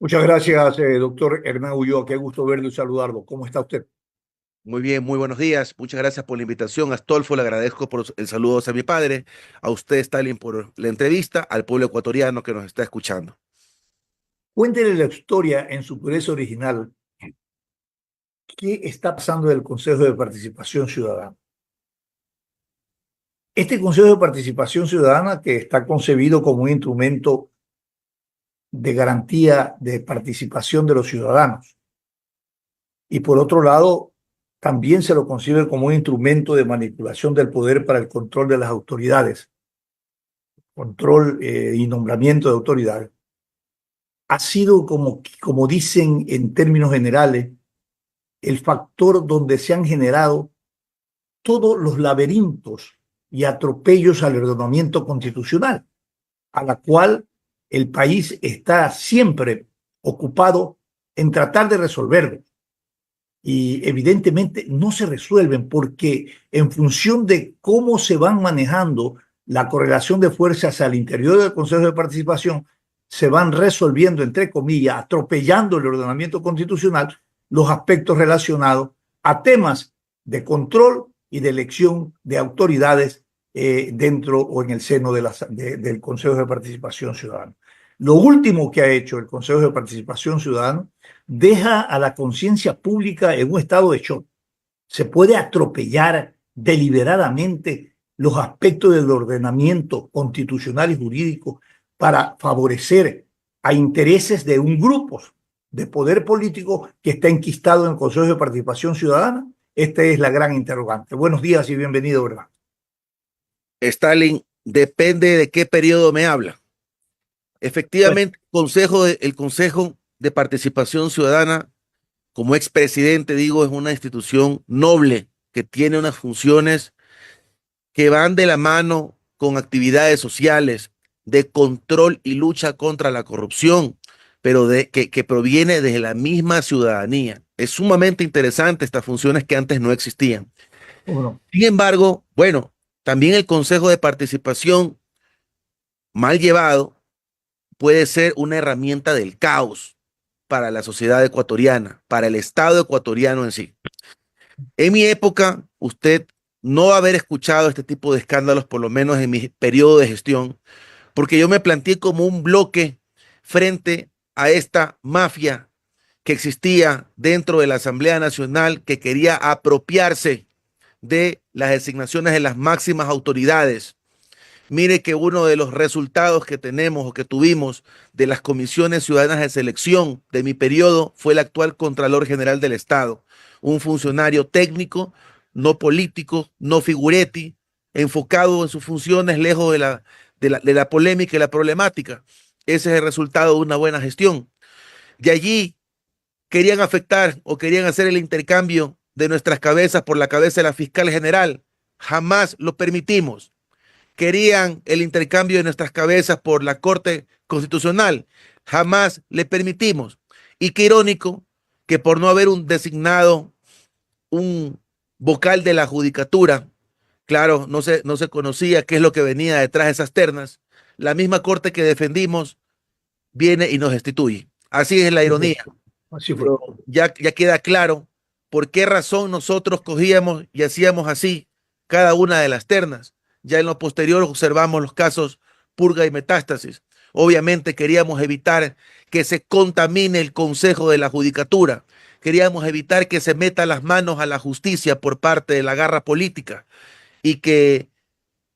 Muchas gracias, doctor Hernán Ulloa. Qué gusto verlo y saludarlo. ¿Cómo está usted? Muy bien, muy buenos días. Muchas gracias por la invitación. Astolfo, le agradezco por el saludo a mi padre, a usted, Stalin, por la entrevista, al pueblo ecuatoriano que nos está escuchando. Cuéntele la historia en su pureza original. ¿Qué está pasando en el Consejo de Participación Ciudadana? Este Consejo de Participación Ciudadana, que está concebido como un instrumento de garantía de participación de los ciudadanos, y por otro lado, también se lo concibe como un instrumento de manipulación del poder para el control de las autoridades, control y nombramiento de autoridades, ha sido como dicen en términos generales, el factor donde se han generado todos los laberintos y atropellos al ordenamiento constitucional, a la cual el país está siempre ocupado en tratar de resolverlo. Y evidentemente no se resuelven porque en función de cómo se van manejando la correlación de fuerzas al interior del Consejo de Participación, se van resolviendo, entre comillas, atropellando el ordenamiento constitucional, los aspectos relacionados a temas de control y de elección de autoridades dentro o en el seno del Consejo de Participación Ciudadana. Lo último que ha hecho el Consejo de Participación Ciudadana deja a la conciencia pública en un estado de shock. Se puede atropellar deliberadamente los aspectos del ordenamiento constitucional y jurídico para favorecer a intereses de un grupo de poder político que está enquistado en el Consejo de Participación Ciudadana. Esta es la gran interrogante. Buenos días y bienvenido, ¿verdad? Stalin, depende de qué periodo me habla. Bueno, Efectivamente, el Consejo de Participación Ciudadana, como expresidente, digo, es una institución noble que tiene unas funciones que van de la mano con actividades sociales de control y lucha contra la corrupción, pero que proviene de la misma ciudadanía. Es sumamente interesante estas funciones que antes no existían. bueno, Sin embargo, bueno, también el Consejo de Participación, mal llevado, puede ser una herramienta del caos para la sociedad ecuatoriana, para el Estado ecuatoriano en sí. En mi época, usted no va a haber escuchado este tipo de escándalos, por lo menos en mi periodo de gestión, porque yo me planteé como un bloque frente a esta mafia que existía dentro de la Asamblea Nacional que quería apropiarse de las designaciones de las máximas autoridades. Mire que uno de los resultados que tenemos o que tuvimos de las comisiones ciudadanas de selección de mi periodo fue el actual Contralor General del Estado, un funcionario técnico, no político, no figuretti, enfocado en sus funciones lejos de la polémica y la problemática. Ese es el resultado de una buena gestión. De allí querían afectar o querían hacer el intercambio de nuestras cabezas por la cabeza de la fiscal general. Jamás lo permitimos. Querían el intercambio de nuestras cabezas por la Corte Constitucional. Jamás le permitimos. Y qué irónico que por no haber un designado un vocal de la judicatura, claro, no se conocía qué es lo que venía detrás de esas ternas, la misma Corte que defendimos viene y nos destituye. Así es la ironía, así fue. pero ya queda claro por qué razón nosotros cogíamos y hacíamos así cada una de las ternas. Ya en lo posterior observamos los casos purga y metástasis. Obviamente queríamos evitar que se contamine el Consejo de la Judicatura. Queríamos evitar que se meta las manos a la justicia por parte de la garra política y que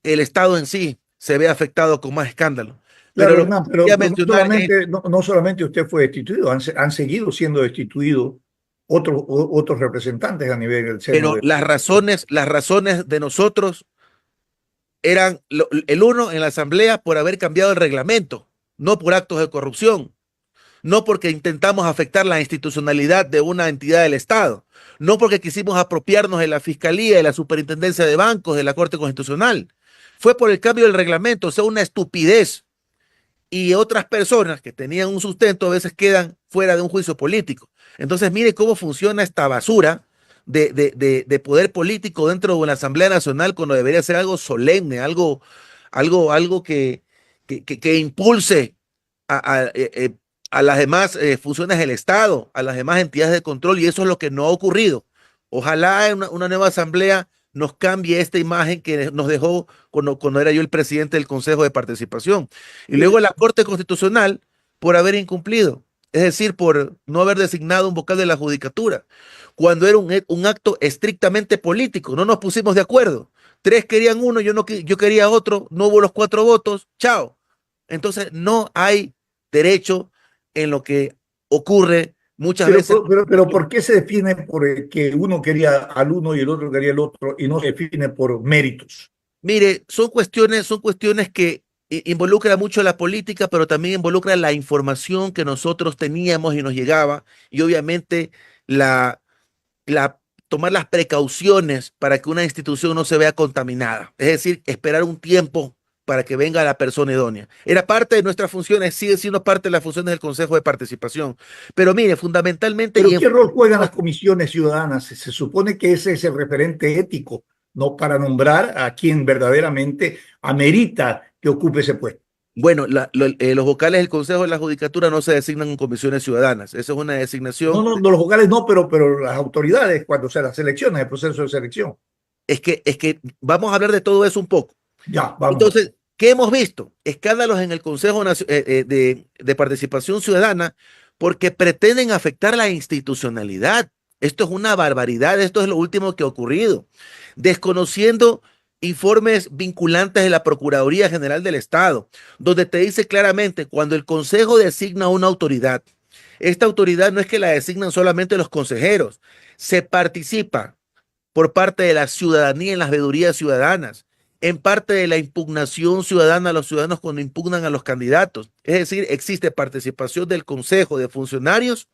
el Estado en sí se vea afectado con más escándalo. Pero Claro, lo que Hernán, quería pero no mencionar es, solamente, no solamente usted fue destituido, han seguido siendo destituidos otros representantes a nivel del seno pero de... las razones de nosotros eran el uno en la asamblea por haber cambiado el reglamento, no por actos de corrupción, no porque intentamos afectar la institucionalidad de una entidad del Estado, no porque quisimos apropiarnos de la Fiscalía, de la Superintendencia de Bancos, de la Corte Constitucional. Fue por el cambio del reglamento, o sea, una estupidez. Y otras personas que tenían un sustento a veces quedan fuera de un juicio político. Entonces, mire cómo funciona esta basura de poder político dentro de una Asamblea Nacional cuando debería ser algo solemne, algo que impulse a a las demás funciones del Estado, a las demás entidades de control, y eso es lo que no ha ocurrido. Ojalá una nueva asamblea nos cambie esta imagen que nos dejó cuando era yo el presidente del Consejo de Participación. Y luego la Corte Constitucional por haber incumplido, es decir, por no haber designado un vocal de la judicatura, cuando era un acto estrictamente político. No nos pusimos de acuerdo. Tres querían uno, yo quería otro, no hubo los 4 votos, chao. Entonces no hay derecho en lo que ocurre muchas veces. Pero ¿por qué se define por que uno quería al uno y el otro quería el otro y no se define por méritos? Mire, son cuestiones que involucran mucho la política, pero también involucran la información que nosotros teníamos y nos llegaba, y obviamente la, tomar las precauciones para que una institución no se vea contaminada. Es decir, esperar un tiempo para que venga la persona idónea. Era parte de nuestras funciones, sigue siendo parte de las funciones del Consejo de Participación. Pero mire, fundamentalmente... ¿Pero qué rol juegan las comisiones ciudadanas? Se supone que ese es el referente ético, no para nombrar a quien verdaderamente amerita que ocupe ese puesto. Bueno, los vocales del Consejo de la Judicatura no se designan en comisiones ciudadanas. Esa es una designación. No, los vocales no, pero las autoridades, cuando se las elecciones, el proceso de selección. Es que vamos a hablar de todo eso un poco. Ya, vamos. Entonces, ¿qué hemos visto? Escándalos en el Consejo de Participación Ciudadana porque pretenden afectar la institucionalidad. Esto es una barbaridad, esto es lo último que ha ocurrido. Desconociendo informes vinculantes de la Procuraduría General del Estado, donde te dice claramente cuando el Consejo designa una autoridad, esta autoridad no es que la designan solamente los consejeros, se participa por parte de la ciudadanía en las veedurías ciudadanas, en parte de la impugnación ciudadana a los ciudadanos cuando impugnan a los candidatos. Es decir, existe participación del Consejo, de funcionarios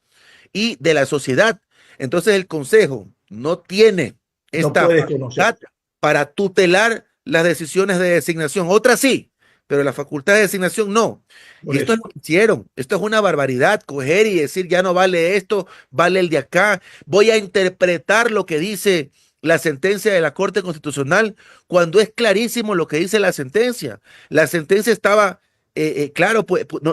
y de la sociedad. Entonces el Consejo no tiene esta facultad para tutelar las decisiones de designación. Otras sí, pero la facultad de designación no. Y esto es lo que hicieron. Esto es una barbaridad, coger y decir ya no vale esto, vale el de acá. Voy a interpretar lo que dice la sentencia de la Corte Constitucional cuando es clarísimo lo que dice la sentencia. La sentencia estaba claro,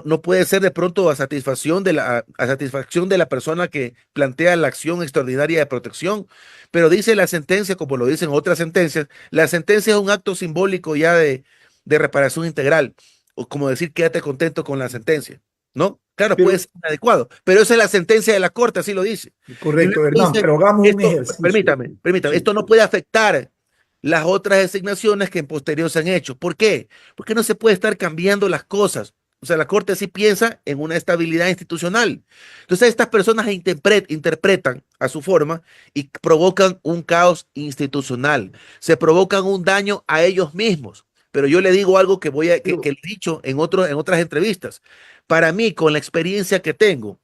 no puede ser de pronto a satisfacción de la persona que plantea la acción extraordinaria de protección, pero dice la sentencia, como lo dicen otras sentencias, la sentencia es un acto simbólico ya de reparación integral, o como decir quédate contento con la sentencia, ¿no? Claro, puede ser adecuado, pero esa es la sentencia de la Corte, así lo dice. Correcto, Hernán, pero hagamos un ejercicio. Permítame, sí. Esto no puede afectar las otras designaciones que en posterior se han hecho. ¿Por qué? Porque no se puede estar cambiando las cosas. O sea, la Corte sí piensa en una estabilidad institucional. Entonces, estas personas interpretan a su forma y provocan un caos institucional. Se provocan un daño a ellos mismos. Pero yo le digo algo que que he dicho en otras entrevistas. Para mí, con la experiencia que tengo,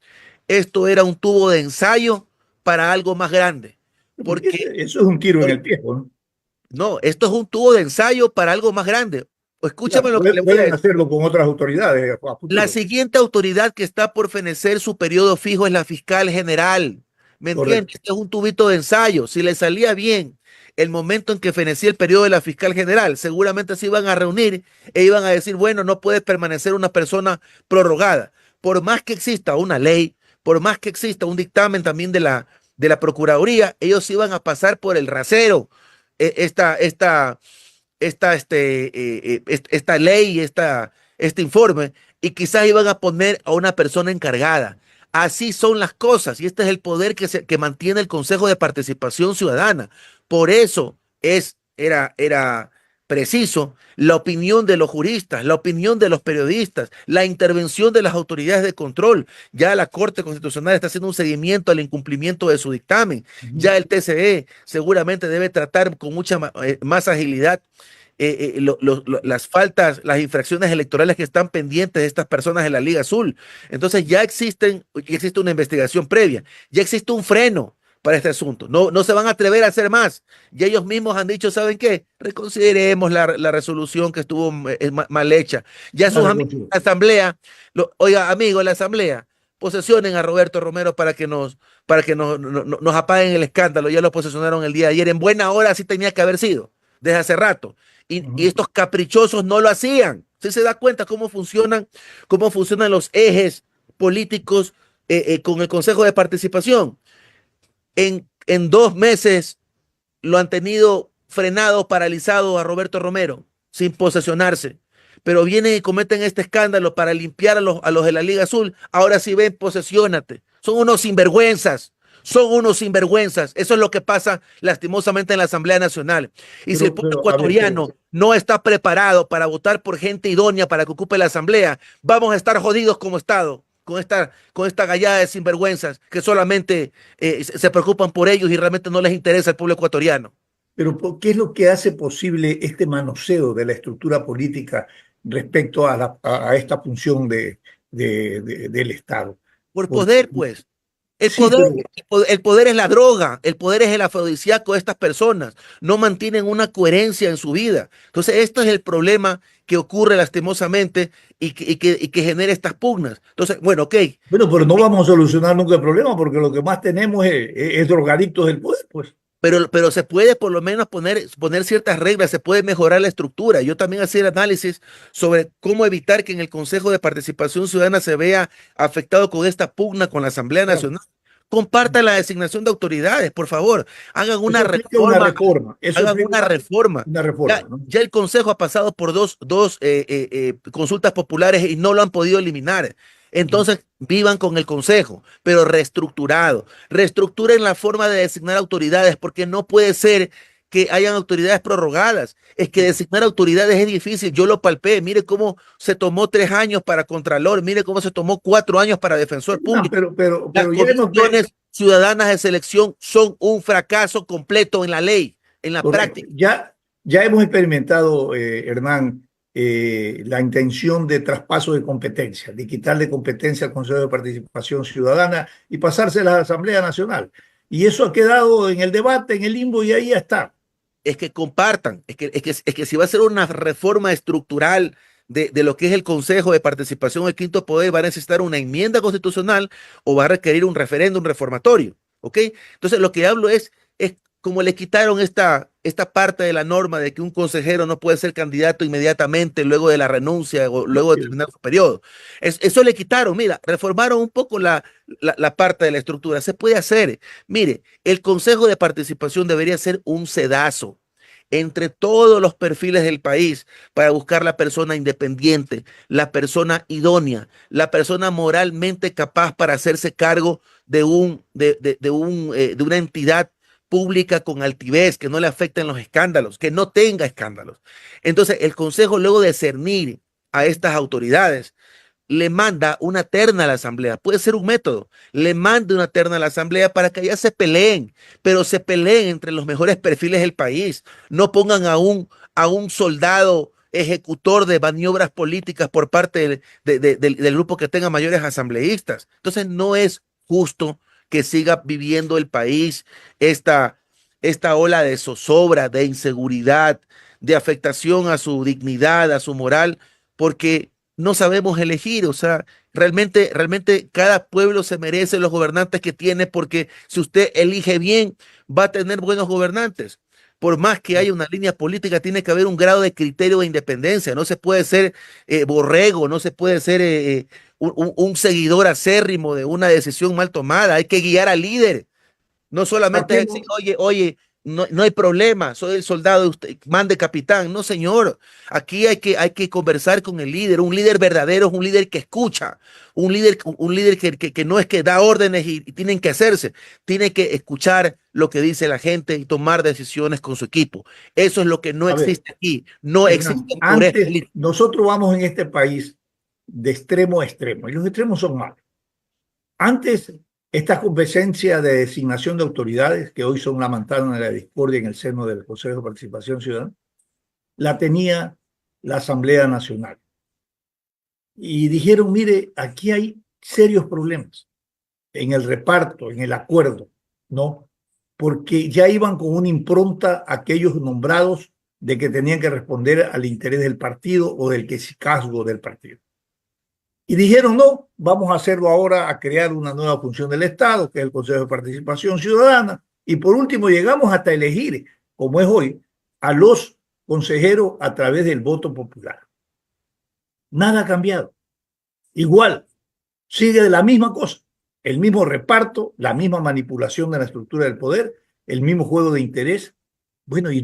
esto era un tubo de ensayo para algo más grande. Porque eso es un tiro en el pie, ¿no? No, esto es un tubo de ensayo para algo más grande. Escúchame lo que le voy a decir. Pueden hacerlo con otras autoridades. La siguiente autoridad que está por fenecer su periodo fijo es la fiscal general. ¿Me entiendes? Esto es un tubito de ensayo. Si le salía bien el momento en que fenecía el periodo de la fiscal general, seguramente se iban a reunir e iban a decir, bueno, no puede permanecer una persona prorrogada. Por más que exista una ley, por más que exista un dictamen también de la Procuraduría, ellos iban a pasar por el rasero esta ley, este informe, y quizás iban a poner a una persona encargada. Así son las cosas, y este es el poder que mantiene el Consejo de Participación Ciudadana. Por eso era preciso la opinión de los juristas, la opinión de los periodistas, la intervención de las autoridades de control. Ya la Corte Constitucional está haciendo un seguimiento al incumplimiento de su dictamen. Ya el TCE seguramente debe tratar con mucha más agilidad las faltas, las infracciones electorales que están pendientes de estas personas en la Liga Azul. Entonces ya existe una investigación previa, ya existe un freno para este asunto. No se van a atrever a hacer más. Y ellos mismos han dicho, ¿saben qué? Reconsideremos la resolución que estuvo mal hecha. Ya sus amigos de la Asamblea, oiga, amigos de la Asamblea, posesionen a Roberto Romero para que nos apaguen el escándalo. Ya lo posesionaron el día de ayer. En buena hora sí tenía que haber sido, desde hace rato. Y estos caprichosos no lo hacían. ¿Sí se da cuenta cómo funcionan los ejes políticos con el Consejo de Participación. En 2 meses lo han tenido frenado, paralizado a Roberto Romero, sin posesionarse. Pero vienen y cometen este escándalo para limpiar a los de la Liga Azul. Ahora sí ven, posesiónate. Son unos sinvergüenzas. Son unos sinvergüenzas. Eso es lo que pasa lastimosamente en la Asamblea Nacional. Y si el pueblo A ver, ecuatoriano no está preparado para votar por gente idónea para que ocupe la Asamblea, vamos a estar jodidos como Estado. Con esta gallada de sinvergüenzas que solamente se preocupan por ellos y realmente no les interesa el pueblo ecuatoriano. pero ¿qué es lo que hace posible este manoseo de la estructura política respecto a esta función del Estado? Por Porque, poder, pues. El sí, poder, pero, el poder es la droga, el poder es el afrodisíaco de estas personas. No mantienen una coherencia en su vida. Entonces, esto es el problema que ocurre lastimosamente y que genera estas pugnas. Entonces, bueno, ok. pero no vamos a solucionar nunca el problema porque lo que más tenemos es drogadictos del poder, pues. Pero se puede por lo menos poner ciertas reglas, se puede mejorar la estructura. Yo también hacía el análisis sobre cómo evitar que en el Consejo de Participación Ciudadana se vea afectado con esta pugna con la Asamblea Claro. Nacional. Compartan la designación de autoridades, por favor. Hagan una Eso explica una reforma, reforma, eso hagan explica una reforma. una Ya, reforma, ¿no? ya el Consejo ha pasado por dos consultas populares y no lo han podido eliminar. Entonces, vivan con el Consejo, pero reestructurado. Reestructuren la forma de designar autoridades, porque no puede ser que hayan autoridades prorrogadas. Es que designar autoridades es difícil. Yo lo palpé. Mire cómo se tomó 3 años para Contralor, mire cómo se tomó 4 años para Defensor No, Público. Las pero ya hemos comisiones ciudadanas de selección son un fracaso completo en la ley, en la correcto. práctica. Ya hemos experimentado, Hernán, la intención de traspaso de competencia, de quitarle competencia al Consejo de Participación Ciudadana y pasársela a la Asamblea Nacional. Y eso ha quedado en el debate, en el limbo, y ahí ya está. Es que compartan, es que si va a ser una reforma estructural de lo que es el Consejo de Participación del Quinto Poder, va a necesitar una enmienda constitucional o va a requerir un referéndum reformatorio, ¿ok? Entonces lo que hablo es como le quitaron esta parte de la norma de que un consejero no puede ser candidato inmediatamente luego de la renuncia o luego de terminar su periodo. Eso le quitaron, mira, reformaron un poco la parte de la estructura, se puede hacer. Mire, el Consejo de Participación debería ser un sedazo entre todos los perfiles del país para buscar la persona independiente, la persona idónea, la persona moralmente capaz para hacerse cargo de una entidad pública con altivez, que no le afecten los escándalos, que no tenga escándalos. Entonces, el Consejo, luego de cernir a estas autoridades, le manda una terna a la asamblea, puede ser un método, le manda una terna a la asamblea para que allá se peleen, pero se peleen entre los mejores perfiles del país, no pongan a un soldado ejecutor de maniobras políticas por parte del grupo que tenga mayores asambleístas. Entonces no es justo que siga viviendo el país esta ola de zozobra, de inseguridad, de afectación a su dignidad, a su moral, porque no sabemos elegir, o sea, realmente cada pueblo se merece los gobernantes que tiene, porque si usted elige bien, va a tener buenos gobernantes. Por más que haya una línea política, tiene que haber un grado de criterio de independencia. No se puede ser borrego, no se puede ser un seguidor acérrimo de una decisión mal tomada. Hay que guiar al líder. No solamente es decir, Partiendo, oye, no hay problema, soy el soldado, usted mande capitán. No, señor, aquí hay que conversar con el líder. Un líder verdadero es un líder que escucha, un líder que no es que da órdenes y tienen que hacerse, tiene que escuchar lo que dice la gente y tomar decisiones con su equipo. Eso es lo que no a ver, existe aquí. No Hernán, existe el puré antes político. nosotros vamos en este país de extremo a extremo, y los extremos son malos. Antes, esta competencia de designación de autoridades, que hoy son la manzana de la discordia en el seno del Consejo de Participación Ciudadana, la tenía la Asamblea Nacional. Y dijeron, mire, aquí hay serios problemas en el reparto, en el acuerdo, ¿no? Porque ya iban con una impronta aquellos nombrados de que tenían que responder al interés del partido o del quesicazgo del partido. Y dijeron, no, vamos a hacerlo ahora, a crear una nueva función del Estado, que es el Consejo de Participación Ciudadana. Y por último, llegamos hasta elegir, como es hoy, a los consejeros a través del voto popular. Nada ha cambiado. Igual, Sigue de la misma cosa, el mismo reparto, la misma manipulación de la estructura del poder, el mismo juego de interés. Bueno, ¿y